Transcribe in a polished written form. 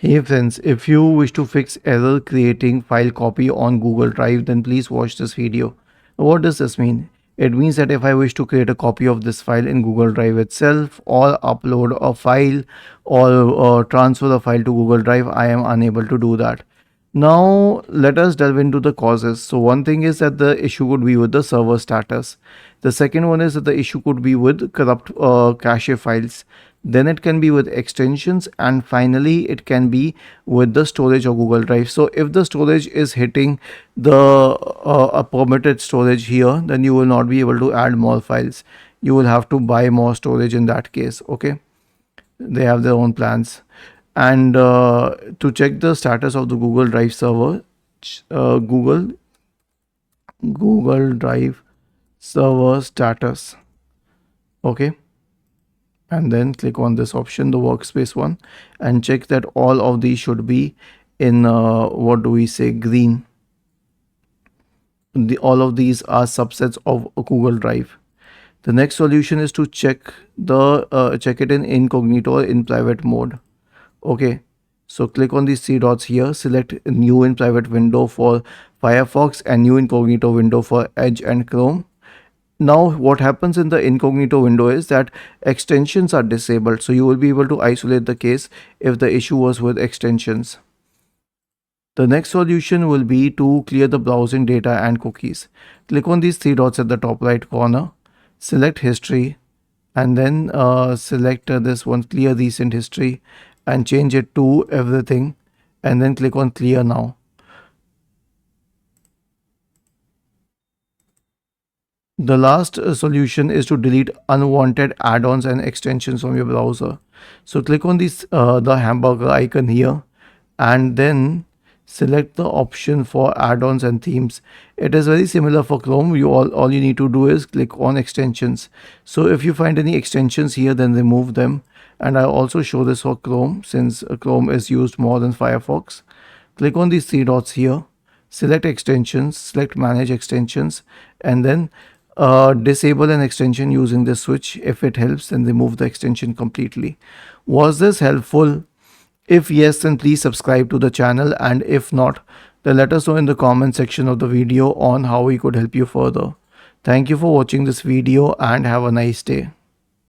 Hey friends, if you wish to fix error creating file copy on Google Drive, then please watch this video. What does this mean? It means that if I wish to create a copy of this file in Google Drive itself, or upload a file, or transfer the file to Google Drive, I am unable to do that. Now let us delve into the causes. So one thing is that the issue could be with the server status. The second one is that the issue could be with corrupt cache files. Then it can be with extensions, and finally it can be with the storage of Google Drive. So if the storage is hitting the a permitted storage here, then you will not be able to add more files. You will have to buy more storage in that case. Okay, they have their own plans. And to check the status of the Google Drive server, Google Drive server status. Okay, and then click on this option, the workspace one, and check that all of these should be in what do we say, green. All of these are subsets of Google Drive. The next solution is to check it in incognito or in private mode. Okay, so click on these three dots here, select new in private window for Firefox and new incognito window for Edge and Chrome. Now what happens in the incognito window is that extensions are disabled, so you will be able to isolate the case if the issue was with extensions. The next solution will be to clear the browsing data and cookies. Click on these three dots at the top right corner, select history, and then select this one, clear recent history, and change it to everything, and then click on clear now. The last solution is to delete unwanted add-ons and extensions from your browser. So click on this the hamburger icon here, and then select the option for add-ons and themes. It is very similar for Chrome. All you need to do is click on extensions. So if you find any extensions here, then remove them. And I also show this for Chrome, since Chrome is used more than Firefox. Click on these three dots here, select extensions, select manage extensions, and then disable an extension using this switch. If it helps, then remove the extension completely. Was this helpful? If yes, then please subscribe to the channel, and if not, then let us know in the comment section of the video on how we could help you further. Thank you for watching this video and have a nice day.